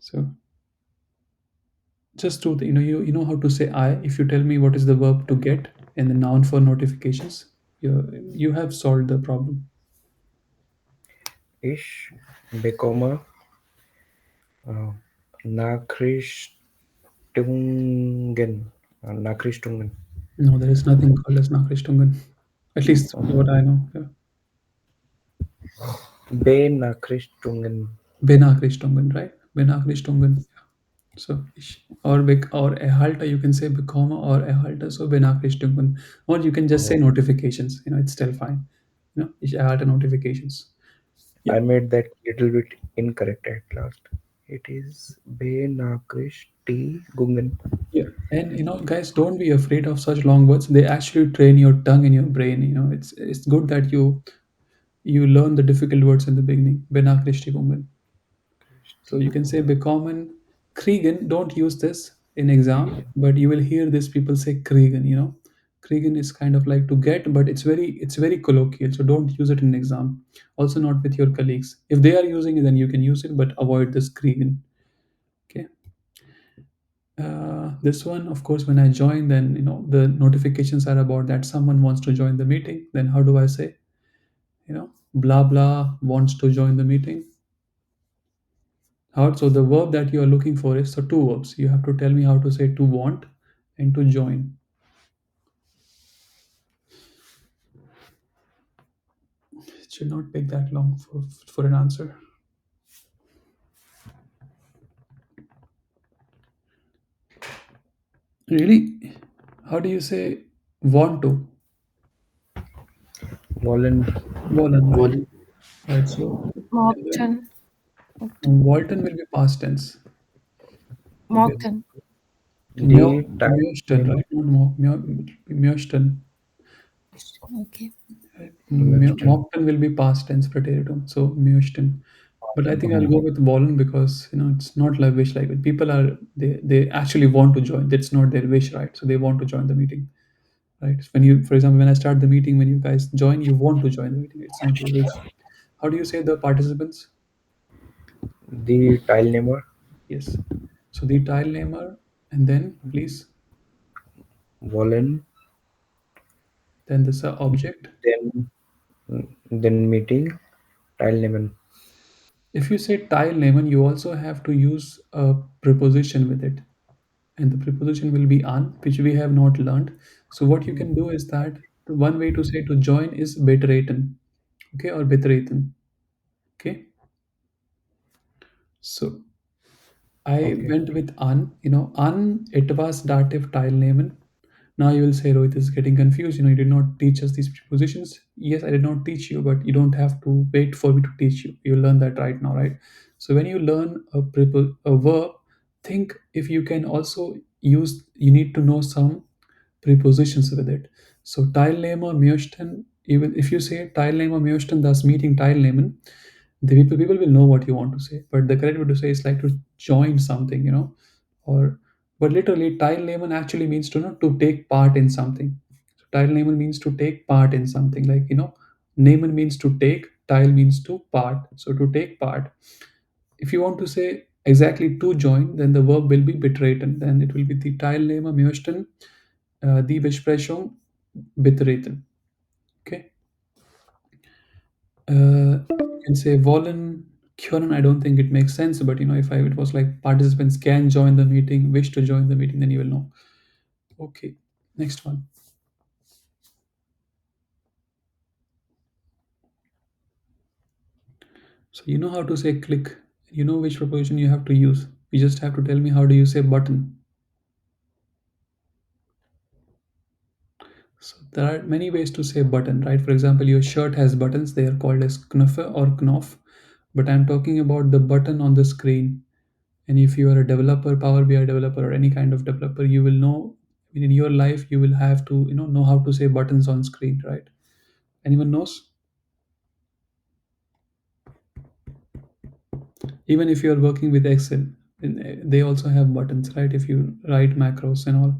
So just to you know how to say I. If you tell me what is the verb to get and the noun for notifications, you have solved the problem. Ich bekomme äh, Nachrichtungen. Nachrichtungen. No, there is nothing called as Nachrichtungen. At least what I know. Yeah. Benachrichtungen. Benachrichtungen, right? Benachrichtungen. So or erhalte, you can say bekomme or erhalte, so Benachrichtigungen, or you can just say Oh, notifications. It's still fine. Ich erhalte notifications. I Yeah, made that little bit incorrect at last. It is Benachrichtigungen. yeah. And guys, don't be afraid of such long words. They actually train your tongue and your brain. It's good that you learn the difficult words in the beginning. Benachrichtigungen. So you can say bekommen, kriegen. Don't use this in exam, but you will hear this people say kriegen. Kriegen is kind of like to get, but it's very colloquial. So don't use it in exam. Also not with your colleagues. If they are using it, then you can use it, but avoid this kriegen. Okay. This one, of course, when I join, then the notifications are about that someone wants to join the meeting. Then how do I say? Blah blah wants to join the meeting. How so the verb that you are looking for is, so two verbs. You have to tell me how to say to want and to join. It should not take that long for an answer. Really? How do you say want to? Wollen. Wollen, right? Volley. Right. So and then Mockton. Walton will be past tense. Then Mockton. die Möchten, Teilnehmer right? Not möchten. Okay. möchten. Mockten will be past tense preteritum, so möchten. But I think I'll go with wollen because it's not like wish. Like people are they actually want to join. That's not their wish, right? So they want to join the meeting, right? When you, for example, when I start the meeting, when you guys join, you want to join the meeting. It's not your wish. How do you say the participants? Die Teilnehmer Yes. So the Teilnehmer, and then please, wollen then this object. den, den Meeting teilnehmen. If you say Teilnehmen, you also have to use a preposition with it, and the preposition will be an, which we have not learned. So what you can do is that the one way to say to join is betreten, okay, or betreten, okay. So I Okay. went with an, an etwas dative teilnehmen. Now you will say, Rohit is getting confused. You did not teach us these prepositions. Yes, I did not teach you, but you don't have to wait for me to teach you. You learn that right now, right? So when you learn a verb, think if you can also use, you need to know some prepositions with it. So teilnehmer möchten, even if you say teilnehmer möchten das Meeting teilnehmen, the people will know what you want to say. But the correct way to say is like to join something, or but literally teilnehmen actually means to take part in something. So teilnehmen means to take part in something. Like nehmen means to take, teil means to part. So to take part. If you want to say exactly to join, then the verb will be betreten. Then it will be die Teilnehmer möchten die Besprechung betreten. Okay. You can say wollen, können. I don't think it makes sense, but if it was like participants can join the meeting, wish to join the meeting, then you will know. Okay. Next one. So you know how to say click. You know which preposition you have to use. You just have to tell me how do you say button. So there are many ways to say button, right? For example, your shirt has buttons, they are called as knuffe or knof. But I'm talking about the button on the screen. And if you are a developer, Power BI developer, or any kind of developer, you will know, in your life you will have to know how to say buttons on screen, right? Anyone knows? Even if you are working with Excel, they also have buttons, right? If you write macros and all.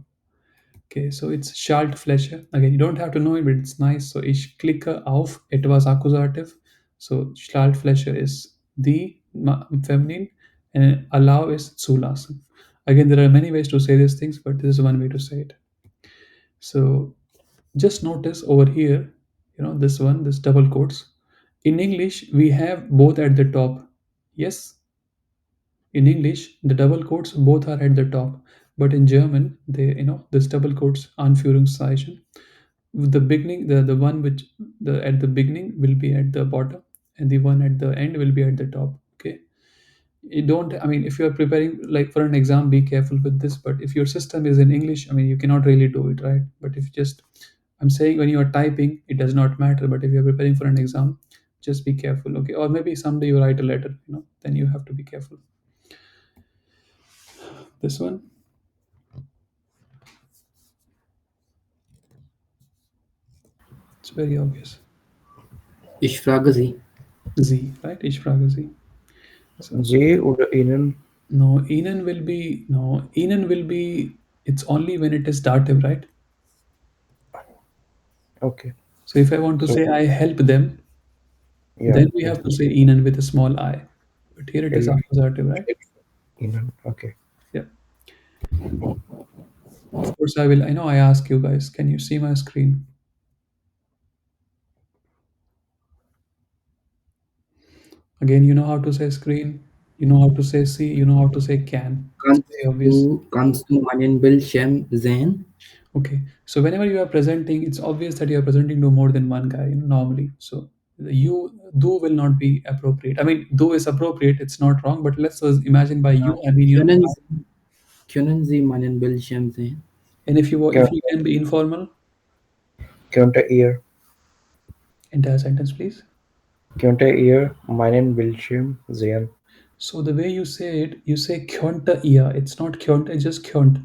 Okay, so it's Schaltfläche. Again, you don't have to know it, but it's nice. So ich klicke auf etwas Akkusativ. So Schaltfläche is the feminine, and allow is zulassen. Again, there are many ways to say these things, but this is one way to say it. So just notice over here, this one, this double quotes. In English, we have both at the top. Yes, in English, the double quotes both are at the top, but in German, this double quotes Anführungszeichen. The beginning, the one which the at the beginning will be at the bottom, and the one at the end will be at the top. Okay, you don't. I mean, if you are preparing like for an exam, be careful with this. But if your system is in English, I mean, you cannot really do it, right? But if just, I'm saying when you are typing, it does not matter. But if you are preparing for an exam, just be careful, okay? Or maybe someday you write a letter, then you have to be careful. This one, it's very obvious. Ich frage Sie. Z, right? Ich frage Sie. So J oder Ihnen? no, Ihnen will be. It's only when it is dative, right? Okay. So if I want to So say I help them, yeah, then we yeah. have to say Ihnen with a small I. But here it is Help, accusative, right? help Ihnen. Okay. Yeah. Of course, I will. I know I ask you guys, can you see my screen? Again, you know how to say screen, you know how to say see, you know how to say can. It's Kannst very obvious. kannst du meinen Bildschirm sehen? Okay, so whenever you are presenting, it's obvious that you are presenting to more than one guy, normally. So you do will not be appropriate. I mean, do is appropriate. It's not wrong, but let's just imagine by you. I mean, Können Sie, können Sie meinen Bildschirm sehen? and if you Könnte, can be informal, könnte ihr, entire sentence, please. könnte ihr meinen Bildschirm sehen? So the way you say it, you say kyonta iya. It's not kyonta, it's just kyont.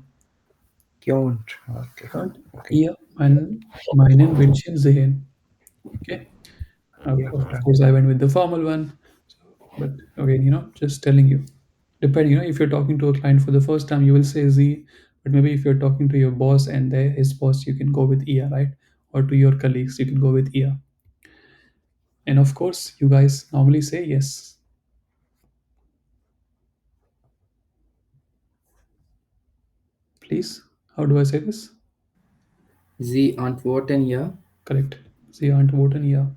Könnt. Okay. Kyont Okay. iya meinen Bildschirm sehen. Okay. Yeah, Of done. course, I went with the formal one. So, but again, just telling you. Depending, if you're talking to a client for the first time, you will say Z. But maybe if you're talking to your boss and his boss, you can go with IA, right? Or to your colleagues, you can go with IA. And of course, you guys normally say yes. Please, how do I say this? Sie antworten ja. Correct. Sie antworten ja.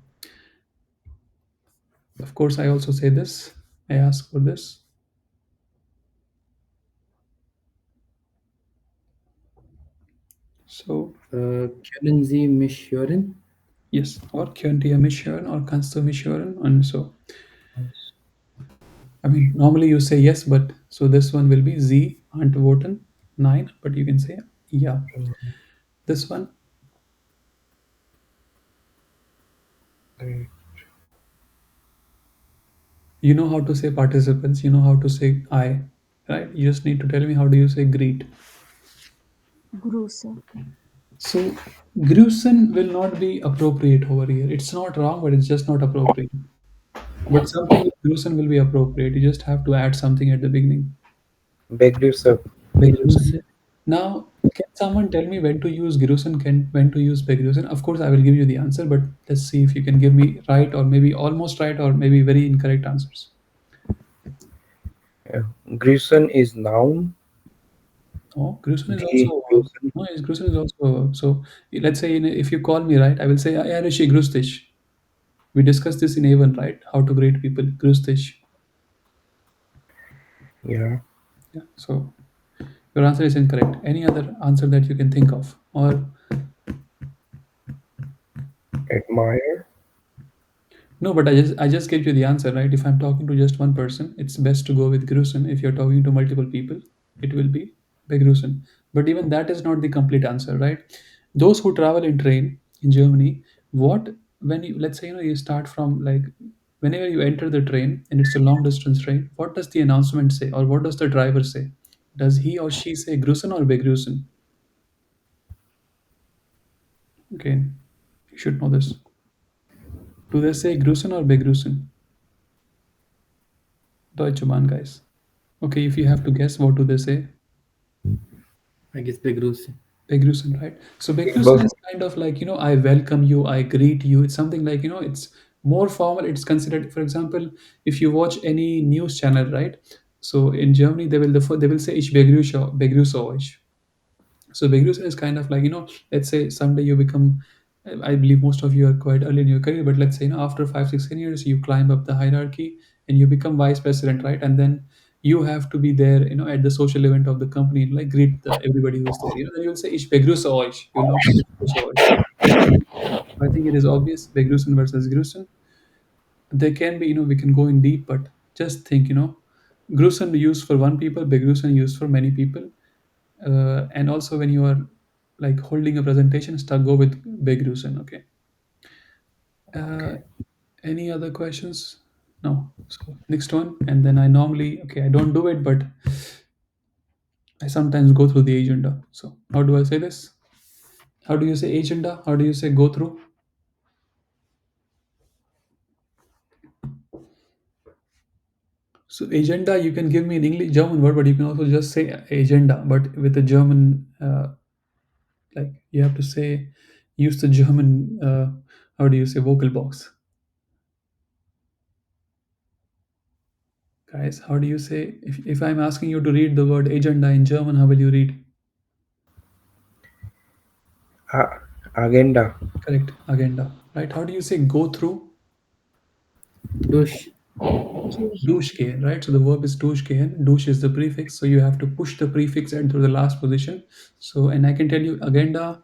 Of course, I also say this. I ask for this. So, Können Sie mich hören? yes. Or könnt ihr mich hören? Or kannst du mich hören? And so, I mean, normally you say yes, but so this one will be Sie antworten nine, but you can say yeah. This one, Great. you know how to say participants, you know how to say I, right? You just need to tell me how do you say greet. Grüße. So grüßen will not be appropriate over here. It's not wrong, but it's just not appropriate. But something with grüßen will be appropriate. You just have to add something at the beginning. Begrüße. Begrüßen. Begrüße. Now, can someone tell me when to use grüßen, when to use begrüßen? Of course, I will give you the answer, but let's see if you can give me right or maybe almost right or maybe very incorrect answers. Yeah. Grüßen is noun. Oh, grüßen is also a verb. Begrüßen. No, yes, grüßen is also a verb. So let's say if you call me, right, I will say, "Ja, Rishi, grüß dich." We discussed this in A1, right? How to greet people. Grüß dich. Yeah. Yeah. So your answer is incorrect. Any other answer that you can think of? Or Admire. no, but I just gave you the answer, right? If I'm talking to just one person, it's best to go with grüßen. If you're talking to multiple people, it will be begrüßen. But even that is not the complete answer, right? Those who travel in train in Germany, what, when you, let's say, you start from like, whenever you enter the train and it's a long distance train, what does the announcement say, or what does the driver say? Does he or she say Grusen or Begrusen? Okay, you should know this. Do they say Grusen or Begrusen? Deutsche Bahn guys. Okay, if you have to guess, what do they say? I guess begrüße. Begrusen, right? So Begrusen Both. is kind of like, I welcome you, I greet you. It's something like, it's more formal. It's considered, for example, if you watch any news channel, right? So in Germany, they will say, Ich begrüße euch. So Begrüßen is kind of like, let's say someday you become, I believe most of you are quite early in your career, but let's say, after 5, 6, 10 years, you climb up the hierarchy and you become vice president, right? And then you have to be there, at the social event of the company, like greet everybody who's there. Then you'll say, Ich begrüße euch. You'll not say Ich begrüße euch. I think it is obvious, Begrüßen versus Grüßen. There can be, we can go in deep, but just think, Grüßen used for one people, Begrüßen used for many people. And also when you are like holding a presentation, start go with Begrusen. Okay. uh, any other questions? No. So next one, and then I normally, okay, I don't do it, but I sometimes go through the agenda. So how do I say this? How do you say agenda? How do you say go through? So agenda, you can give me an English German word, but you can also just say agenda, but with a German, like you have to say, use the German, how do you say vocal box? Guys, how do you say, if I'm asking you to read the word agenda in German, how will you read? Agenda. Correct, agenda. Right? How do you say go through? Durch. Durchgehen, right? So the verb is durchgehen. Durch is the prefix, so you have to push the prefix into the last position. So, and I can tell you, agenda.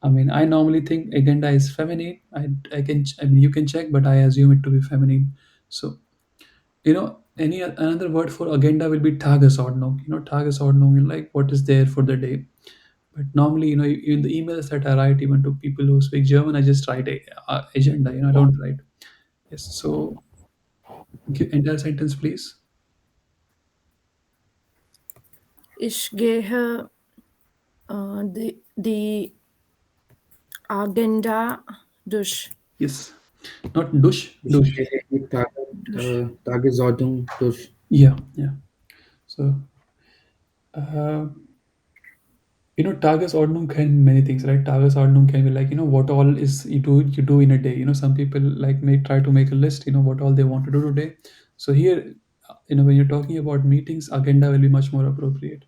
I mean, I normally think agenda is feminine. I mean, you can check, but I assume it to be feminine. So, any another word for agenda will be Tagesordnung. Tagesordnung, like what is there for the day. But normally, in the emails that I write, even to people who speak German, I just write a agenda. I don't write. Yes. So, entire sentence, please. Ich gehe die Agenda durch. Yes. Not dush, Ich dush. gehe die durch. Tagesordnung durch. Yeah, yeah. So, uh, Tagesordnung can mean many things, right? Tagesordnung can be like, what all is you do in a day. Some people like may try to make a list, what all they want to do today. So here, when you're talking about meetings, agenda will be much more appropriate.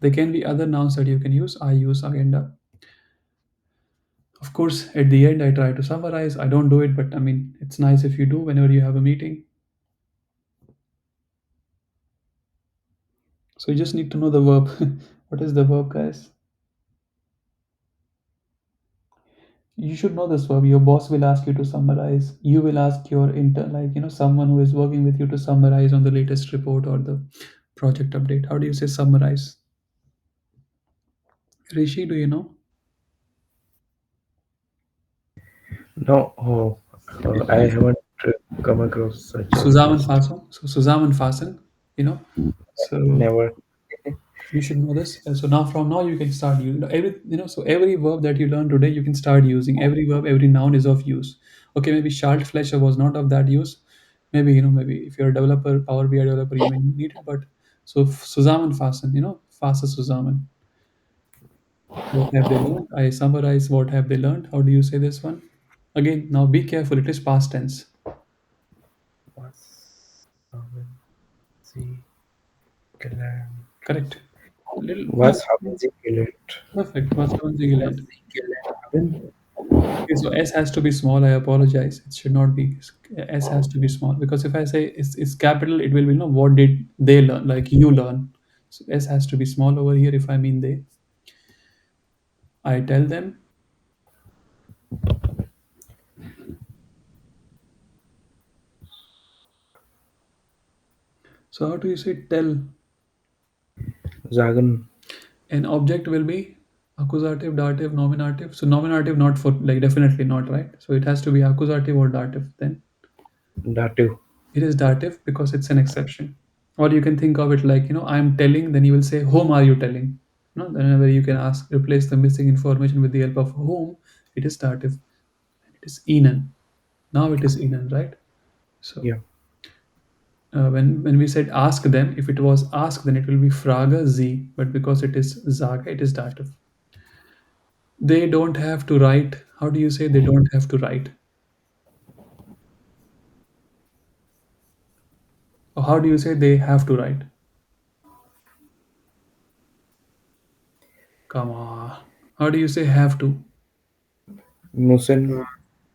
There can be other nouns that you can use. I use agenda. Of course, at the end, I try to summarize. I don't do it, but I mean, it's nice if you do whenever you have a meeting. So you just need to know the verb. What is the verb, guys? You should know this verb. Your boss will ask you to summarize. You will ask your intern, like, someone who is working with you to summarize on the latest report or the project update. How do you say summarize? Rishi, do you know? No, I haven't come across such a phrase. Zusammenfassung. So Zusammenfassen, you know. So Never. you should know this. And so now from now you can start using so every verb that you learn today you can start using. Every verb, every noun is of use. Okay, maybe Schaltfläche was not of that use. Maybe maybe if you're a developer, Power BI developer, you may need it. But so Zusammenfassen, fasse zusammen. What have they learned? I summarize what have they learned. How do you say this one? Again, now be careful. It is past tense. Was haben Sie gelernt? Correct. Little Was haben Sie gelernt? perfect. Was haben Sie Was gelernt? sie gelernt haben. Okay, so S has to be small. I apologize. It should not be. S has to be small because if I say it's capital, it will be what did they learn? Like you learn. So S has to be small over here. If I mean they, I tell them. So how do you say tell? Sagen. An object will be. Accusative, dative, nominative. So nominative not for, like, definitely not, right? So it has to be accusative or dative. Then Dative. it is dative because it's an exception. Or you can think of it like, I'm telling, then you will say, whom are you telling? Whenever you can ask, replace the missing information with the help of whom, it is dative. It is Enan. Now it is Enan, right? So Yeah. when we said ask them, if it was ask, then it will be Frage sie, but because it is Sage, it is dative. They don't have to write. How do you say they don't have to write? Or how do you say they have to write? Come on. How do you say have to? Müssen.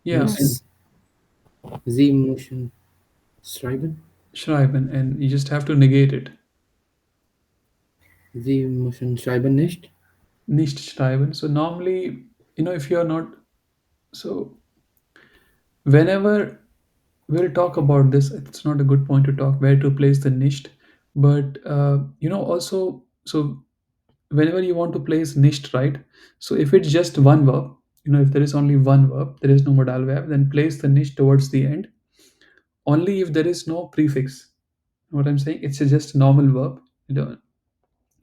Yeah, Müssen. and Muss. Sie müssen schreiben. schreiben, and you just have to negate it. Sie müssen schreiben nicht. Nicht schreiben. So normally, if you're not, so whenever we'll talk about this, it's not a good point to talk where to place the nicht, but also, so whenever you want to place nicht, right? So if it's just one verb, if there is only one verb, there is no modal verb, then place the nicht towards the end. Only if there is no prefix. What I'm saying, it's just normal verb,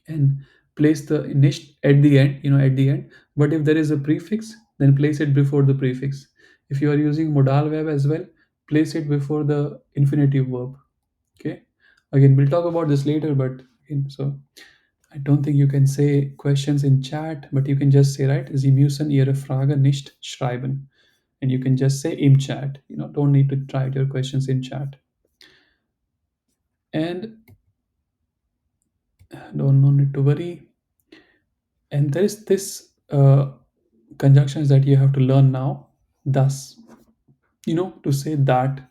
and place the nicht at the end, at the end. But if there is a prefix, then place it before the prefix. If you are using modal verb as well, place it before the infinitive verb. Okay. Again, we'll talk about this later, but so I don't think you can say questions in chat, but you can just say, right, Sie müssen Ihre Frage nicht schreiben. And you can just say im chat. Don't need to write your questions in chat. And don't no need to worry. And there is this conjunctions that you have to learn now. Thus, to say that.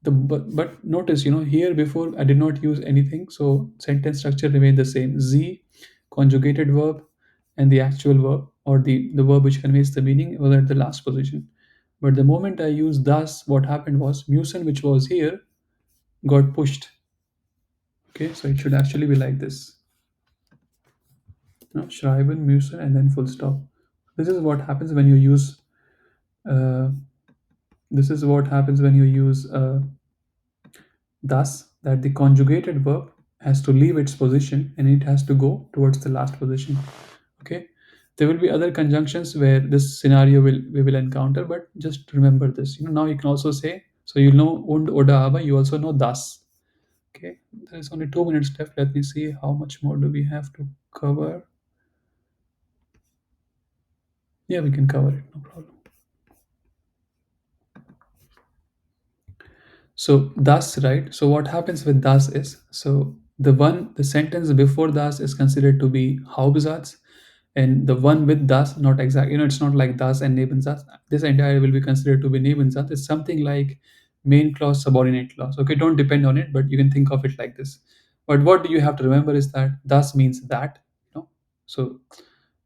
But notice, here before I did not use anything, so sentence structure remained the same. Z, conjugated verb, and the actual verb, or the verb which conveys the meaning, was at the last position. But the moment I used thus, what happened was Musen, which was here, got pushed. Okay, so it should actually be like this. Schreiben, Musen, and then full stop. This is what happens when you use. Uh, this is what happens when you use thus, that the conjugated verb has to leave its position and it has to go towards the last position. Okay, there will be other conjunctions where this scenario we will encounter, but just remember this. Now you can also say, so you know und oder aber, you also know thus. Okay, there is only 2 minutes left. Let me see how much more do we have to cover. Yeah, we can cover it, no problem. So thus, right? So what happens with thus is, so the sentence before thus is considered to be Hauptsatz, and the one with thus, not exact. It's not like thus and Nebensatz. This entire will be considered to be Nebensatz. It's something like main clause, subordinate clause. Okay, don't depend on it, but you can think of it like this. But what you have to remember is that thus means that. So,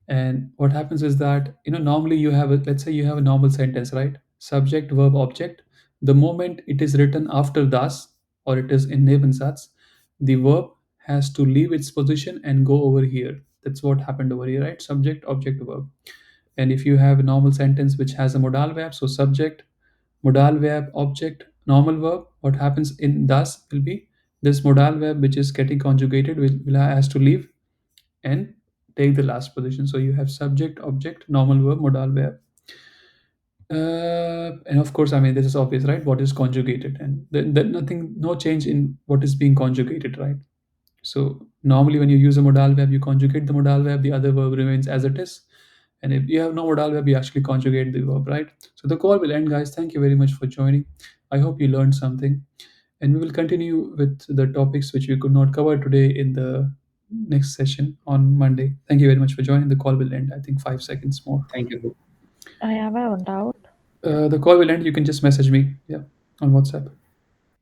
and what happens is that, normally you have let's say you have a normal sentence, right? Subject, verb, object. The moment it is written after thus, or it is in Nebensatz, the verb has to leave its position and go over here. That's what happened over here, right? Subject, object, verb. And if you have a normal sentence which has a modal verb, so subject, modal verb, object, normal verb, what happens in thus will be this modal verb which is getting conjugated will has to leave and take the last position. So you have subject, object, normal verb, modal verb. And of course, I mean, this is obvious, right? What is conjugated, and then nothing, no change in what is being conjugated, right? So normally, when you use a modal verb, you conjugate the modal verb, the other verb remains as it is. And if you have no modal verb, you actually conjugate the verb, right? So the call will end, guys. Thank you very much for joining. I hope you learned something. And we will continue with the topics which we could not cover today in the next session on Monday. Thank you very much for joining. The call will end, I think, 5 seconds more. Thank you. I have a doubt. The call will end. You can just message me, yeah, on WhatsApp.